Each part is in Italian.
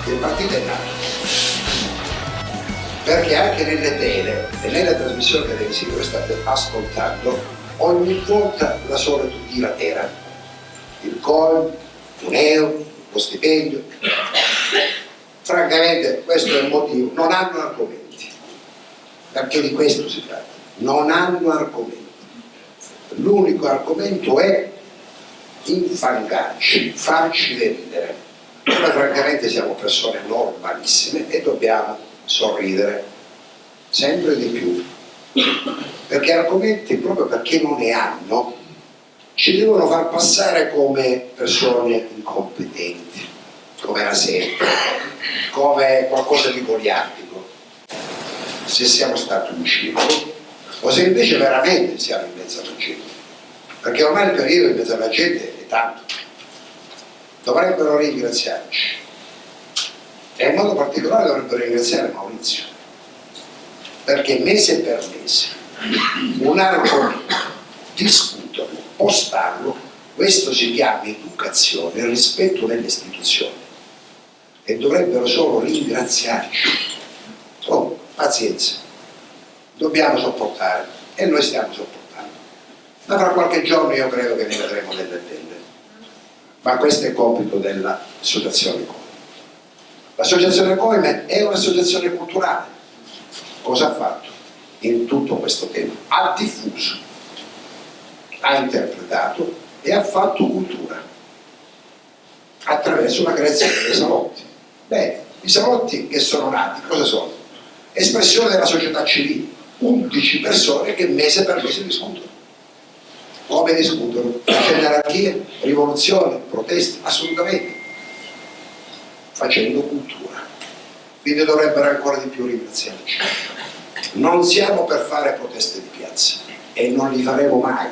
Il partito è nato perché anche nelle tele e nelle trasmissioni televisive che state ascoltando, ogni volta la solita tiratera, il COI, un euro, lo stipendio. Francamente questo è il motivo, non hanno argomenti, perché di questo si tratta, non hanno argomenti. L'unico argomento è infangarci, farci vendere. Noi francamente siamo persone normalissime e dobbiamo sorridere sempre di più, perché argomenti, proprio perché non ne hanno, ci devono far passare come persone incompetenti, come la setta, come qualcosa di goliardico, se siamo stati un circo o se invece veramente siamo in mezzo alla gente, perché ormai il periodo in mezzo alla gente è tanto. Dovrebbero ringraziarci e in modo particolare dovrebbero ringraziare Maurizio, perché mese per mese un argomento, discuterlo, postarlo, questo si chiama educazione e rispetto nelle istituzioni, e dovrebbero solo ringraziarci. Oh, pazienza, dobbiamo sopportare e noi stiamo sopportando, ma fra qualche giorno io credo che ne vedremo delle belle. Ma questo è il compito dell'associazione COIM. L'associazione COIM è un'associazione culturale. Cosa ha fatto in tutto questo tempo? Ha diffuso, ha interpretato e ha fatto cultura attraverso la creazione dei salotti. Beh, i salotti che sono nati, cosa sono? Espressione della società civile, 11 persone che mese per mese discutono. Come discutono? Gerarchie, rivoluzioni, proteste? Assolutamente. Facendo cultura. Quindi dovrebbero ancora di più ringraziarci. Non siamo per fare proteste di piazza e non li faremo mai,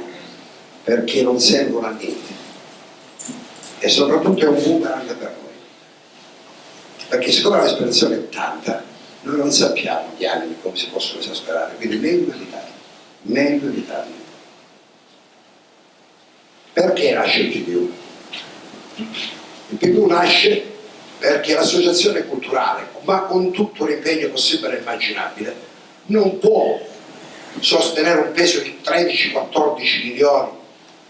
perché non servono a niente. E soprattutto è un boomerang per noi. Perché siccome l'espressione è tanta, noi non sappiamo gli animi come si possono esasperare, quindi meglio evitare. Meglio evitare. Perché nasce il PPU? Il PPU nasce perché l'associazione culturale, ma con tutto l'impegno possibile e immaginabile, non può sostenere un peso di 13-14 milioni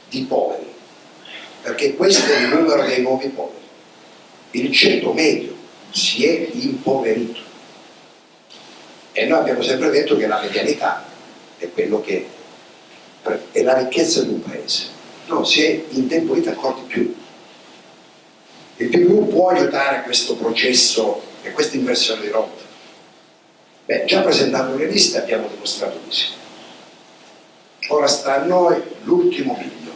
di poveri, perché questo è il numero dei nuovi poveri. Il ceto medio si è impoverito e noi abbiamo sempre detto che la medianità è quello che è la ricchezza di un paese. No, si è indebolita ancora di più. Il PPU può aiutare questo processo e questa inversione di rotta? Beh, già presentando le liste abbiamo dimostrato di sì. Ora sta a noi l'ultimo miglio.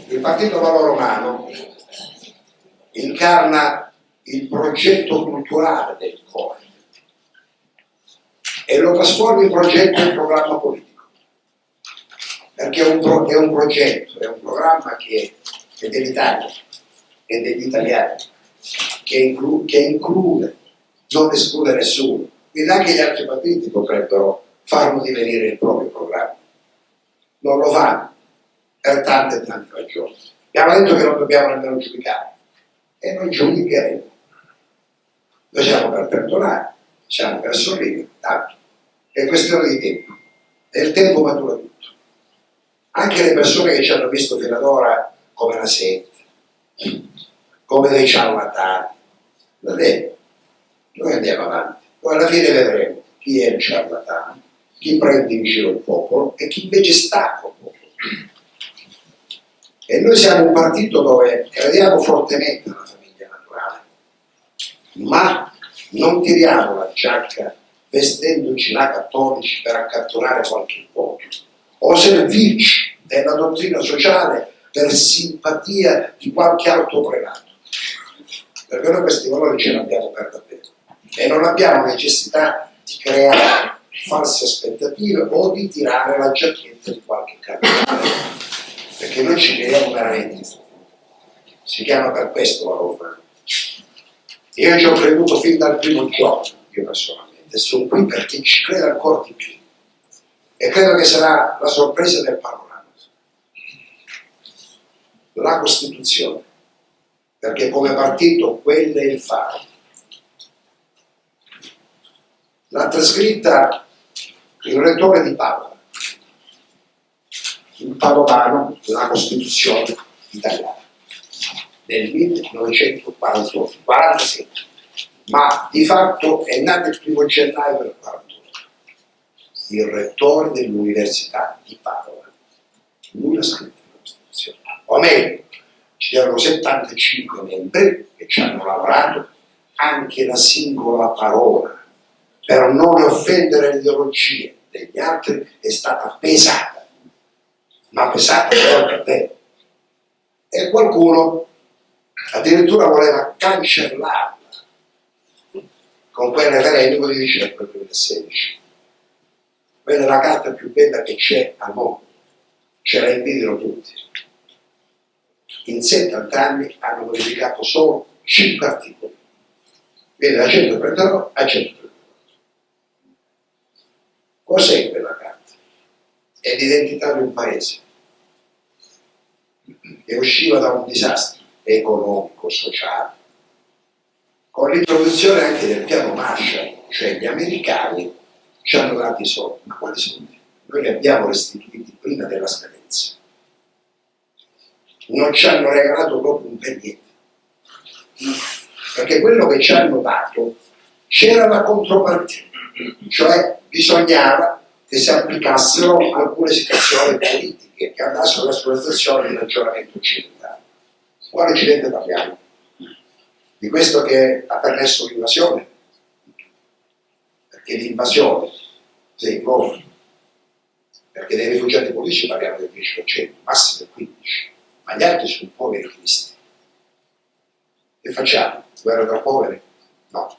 Il Partito Valore Romano incarna il progetto culturale del COI e lo trasforma in progetto e in programma politico. Perché è un progetto, è un programma che è dell'Italia e degli italiani, che include, non esclude nessuno. Quindi anche gli altri partiti potrebbero farlo divenire il proprio programma. Non lo fanno, per tante e tante ragioni. Abbiamo detto che non dobbiamo nemmeno giudicare, e non giudicheremo. Noi siamo per perdonare, siamo per sorridere, tanto. È questione di tempo, e il tempo matura tutto. Anche le persone che ci hanno visto fino ad ora come una setta, come dei ciarlatani, va bene, noi andiamo avanti, poi alla fine vedremo chi è il ciarlatano, chi prende in giro il popolo e chi invece sta col popolo. E noi siamo un partito dove crediamo fortemente nella famiglia naturale, ma non tiriamo la giacca vestendoci da cattolici per accattonare qualche voto o servirci della dottrina sociale per simpatia di qualche altro prelato, perché noi questi valori ce li abbiamo per davvero e non abbiamo necessità di creare false aspettative o di tirare la giacchetta di qualche cardinale, perché noi ci crediamo veramente. Si chiama per questo valore. Io ci ho creduto fin dal primo giorno, io personalmente, e sono qui perché ci credo ancora di più e credo che sarà la sorpresa del panorama. La Costituzione, perché come partito quello è il faro, l'ha trascritta il rettore di Padova, il padovano della Costituzione italiana del 1947, ma di fatto è nato il 1° gennaio del 1941. Il rettore dell'Università di Padova, lui l'ha scritto la Costituzione, o meglio, ci erano 75 membri che ci hanno lavorato, anche la singola parola, per non offendere le ideologie degli altri, è stata pesata, ma pesata per te. E qualcuno addirittura voleva cancellarla con quel referendum di dicembre 2016. Quella è la carta più bella che c'è al mondo, ce la invidiano tutti. In 70 anni hanno modificato solo 5 articoli, quindi da 139 a 139. Cos'è quella carta? È l'identità di un paese che usciva da un disastro economico, sociale, con l'introduzione anche del piano Marshall, cioè gli americani ci hanno dato i soldi, ma quali soldi? Noi li abbiamo restituiti prima della scadenza. Non ci hanno regalato proprio un per niente, perché quello che ci hanno dato c'era la contropartita, cioè bisognava che si applicassero alcune situazioni politiche che andassero verso la situazione di ragionamento occidentale. Quale occidente parliamo? Di questo che ha permesso l'invasione? Perché l'invasione, se impone, perché dei rifugiati politici parliamo del 10%, massimo del 15%, ma gli altri sono poveri cristi. Che facciamo? Guerra tra poveri? No.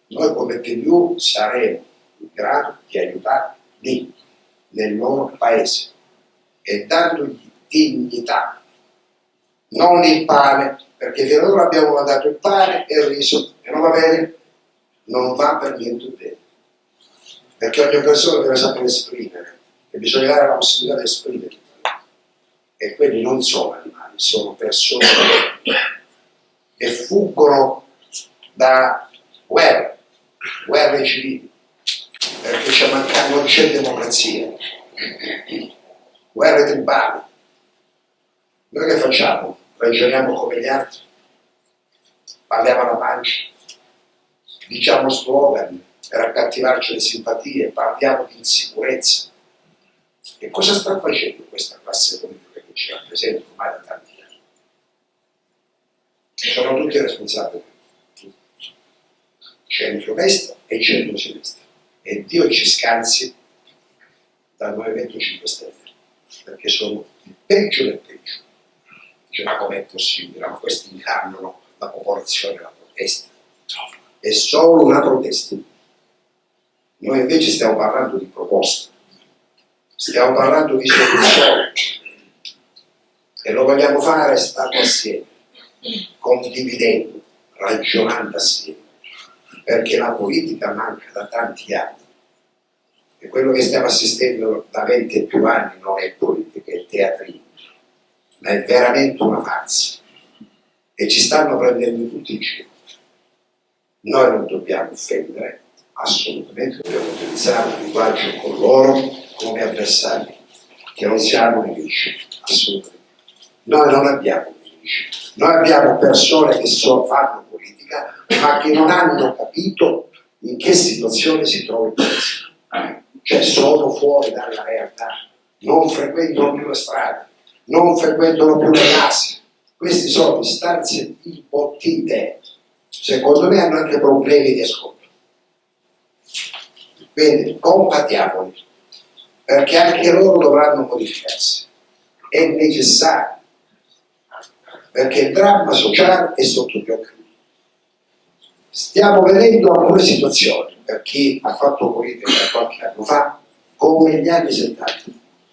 Noi come TVU saremo in grado di aiutarli lì, nel loro paese, e dandogli dignità, non il pane, perché fino ad ora abbiamo mandato il pane e il riso, e non va bene, non va per niente bene, perché ogni persona deve sapere esprimere, e bisogna dare la possibilità di esprimere, e quelli non sono animali, sono persone che fuggono da guerre civili, perché non c'è democrazia, guerre tribali. Noi che facciamo? Ragioniamo come gli altri, parliamo alla pancia, diciamo slogan per accattivarci le simpatie, parliamo di insicurezza. E cosa sta facendo questa classe politica che ci rappresenta ormai da tanti anni? Sono tutti responsabili, centro-destra e centro-sinistra, e Dio ci scansi dal Movimento 5 Stelle, perché sono il peggio del peggio. Cioè, ma com'è possibile? Ma questi incarnano la popolazione, la protesta. È solo una protesta. Noi invece stiamo parlando di proposte, stiamo parlando di soluzioni, e lo vogliamo fare stando assieme, condividendo, ragionando assieme, perché la politica manca da tanti anni, e quello che stiamo assistendo da 20 e più anni non è politica, è teatrino, ma è veramente una farsa, e ci stanno prendendo tutti in giro. Noi non dobbiamo offendere, assolutamente, dobbiamo utilizzare un linguaggio con loro come avversari, che non siamo nemici, assolutamente. Noi non abbiamo nemici, noi abbiamo persone che fanno politica, ma che non hanno capito in che situazione si trova il paese. Cioè sono fuori dalla realtà, non frequentano più le strade, non frequentano più le case. Questi sono istanze ipottite, secondo me hanno anche problemi di ascolto. Quindi compatiamoli, perché anche loro dovranno modificarsi, è necessario, perché il dramma sociale è sotto gli occhi. Stiamo vedendo alcune situazioni, per chi ha fatto politica qualche anno fa, come gli anni 70,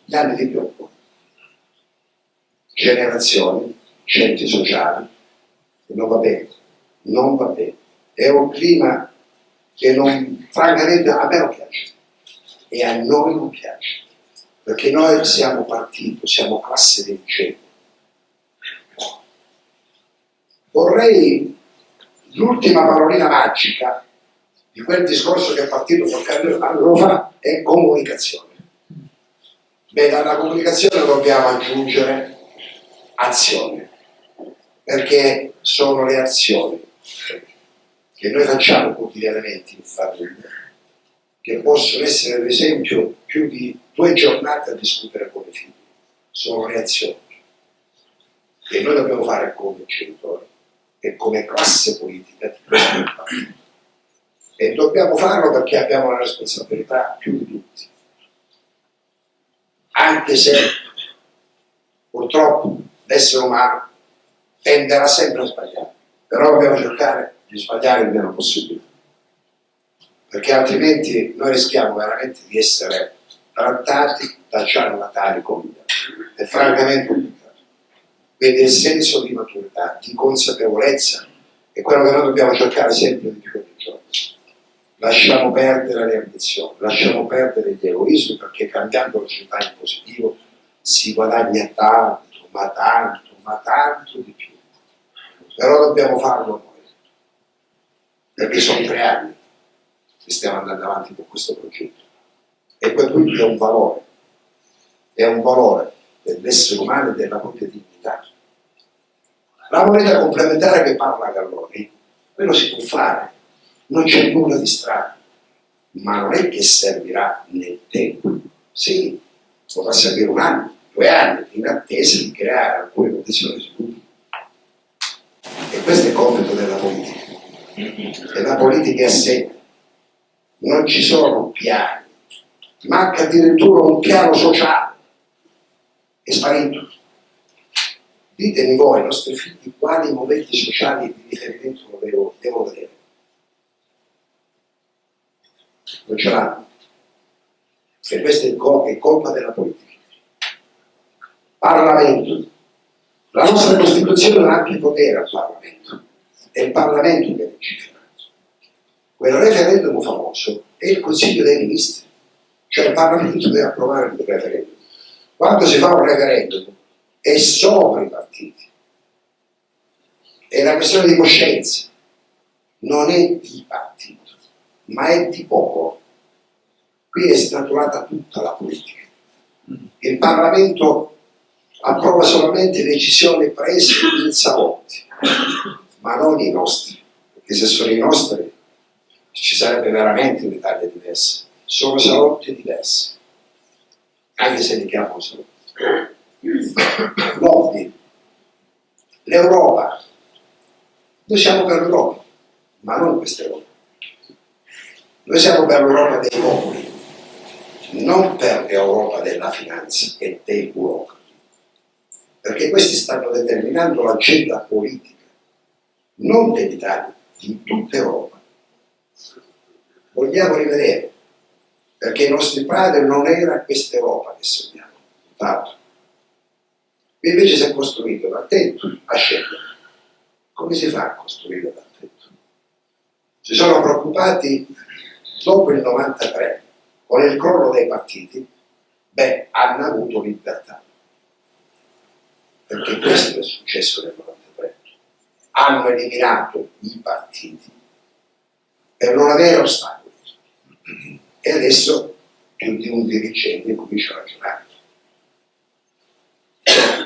gli anni di piombo. Generazioni, centri sociali, non va bene, non va bene. È un clima che non, francamente, a me non piace, e a noi non piace, perché noi siamo partito, siamo classe dirigente. Vorrei l'ultima parolina magica di quel discorso che è partito qualche anno fa è comunicazione. Beh, dalla comunicazione dobbiamo aggiungere azione, perché sono le azioni che noi facciamo quotidianamente in famiglia che possono essere, ad esempio, più di 2 giornate a discutere con i figli. Sono le azioni che noi dobbiamo fare come genitori e come classe politica di questo partito. E dobbiamo farlo perché abbiamo la responsabilità più di tutti. Anche se purtroppo l'essere umano tenderà sempre a sbagliare, però dobbiamo cercare di sbagliare il meno possibile, perché altrimenti noi rischiamo veramente di essere trattati da ciarlatani come gli altri. È francamente complicato. Quindi il senso di maturità, di consapevolezza è quello che noi dobbiamo cercare sempre di più ogni giorno. Lasciamo perdere le ambizioni, lasciamo perdere gli egoismi, perché cambiando la società in positivo si guadagna tanto, ma tanto di più. Però dobbiamo farlo noi, perché sono 3 anni che stiamo andando avanti con questo progetto. E quindi è un valore dell'essere umano e della propria dignità. La moneta complementare che parla Galloni, quello si può fare, non c'è nulla di strano, ma non è che servirà nel tempo. Sì, potrà servire 1 anno, 2 anni, in attesa di creare alcune condizioni di sviluppo. E questo è compito della politica. E la politica è assente. Non ci sono piani, manca addirittura un piano sociale. È sparito. Ditemi voi, ai nostri figli, quali momenti sociali di riferimento devono vedere. Non ce l'hanno. E questo è colpa della politica. Parlamento. La nostra Costituzione non ha più potere al Parlamento. È il Parlamento che legifera. Quel referendum famoso è il Consiglio dei Ministri. Cioè il Parlamento deve approvare il referendum. Quando si fa un referendum è sopra i partiti. È una questione di coscienza. Non è di partito, ma è di popolo. Qui è snaturata tutta la politica. Il Parlamento approva solamente decisioni prese in salotti, ma non i nostri, perché se sono i nostri ci sarebbe veramente un'Italia diversa. Sono salotti diversi, anche se li chiamano salotti. Lobby, l'Europa, noi siamo per l'Europa, ma non questa Europa. Noi siamo per l'Europa dei popoli, non per l'Europa della finanza e dei burocrati, perché questi stanno determinando l'agenda politica, non dell'Italia, di tutta Europa. Vogliamo rivedere, perché i nostri padri non era questa Europa che sogniamo, tutt'altro. Qui invece si è costruito da tetto a scegliere. Come si fa a costruire da tetto? Si sono preoccupati dopo il 93, con il crollo dei partiti, hanno avuto libertà. Perché questo è successo nel 93. Hanno eliminato i partiti per non avere ostacoli. E adesso più di un dirigente comincia a ragionare.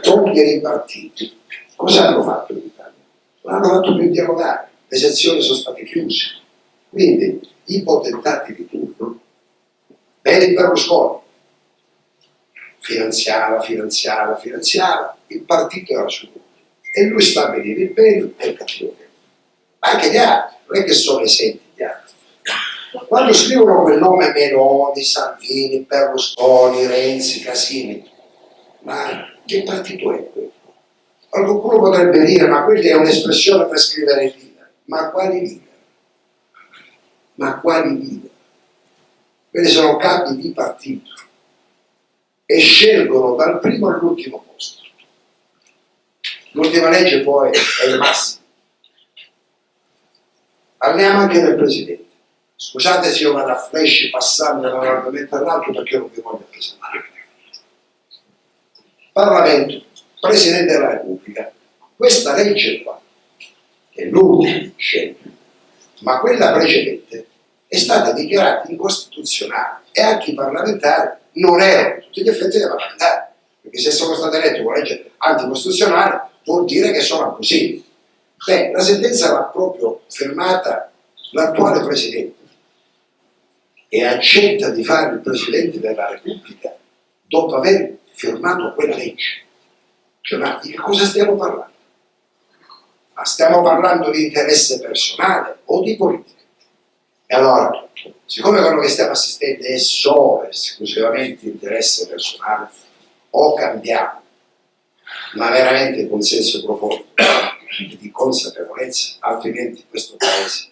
Togliere i partiti. Cosa hanno fatto in Italia? Non hanno fatto più dialogare, le sezioni sono state chiuse. Quindi i potentati di turno, bene Berlusconi, finanziava, il partito era suo. E lui stabiliva il bene e il cattivo. Ma anche gli altri, non è che sono esenti gli altri. Quando scrivono quel nome Meloni, Salvini, Berlusconi, Renzi, Casini, ma che partito è quello? Qualcuno potrebbe dire, ma quella è un'espressione per scrivere il leader. Ma quali leader? Ma quali leader? Quelli sono capi di partito e scelgono dal primo all'ultimo posto. L'ultima legge poi è il massimo. Parliamo anche del Presidente. Scusate se io vado a flash passando da un argomento all'altro perché non vi voglio presentare. Parlamento, Presidente della Repubblica, questa legge qua è l'ultima scelta, ma quella precedente è stata dichiarata incostituzionale e anche i parlamentari non erano tutti gli effetti dei parlamentari, perché se sono state elette con legge anticostituzionale vuol dire che sono abusivi. Beh, la sentenza l'ha proprio fermata l'attuale Presidente e accetta di fare il Presidente della Repubblica dopo aver firmato quella legge. Cioè, ma di che cosa stiamo parlando? Ma stiamo parlando di interesse personale o di politica? E allora, siccome quello che stiamo assistendo è solo esclusivamente interesse personale, o cambiamo, ma veramente con senso profondo di consapevolezza, altrimenti questo Paese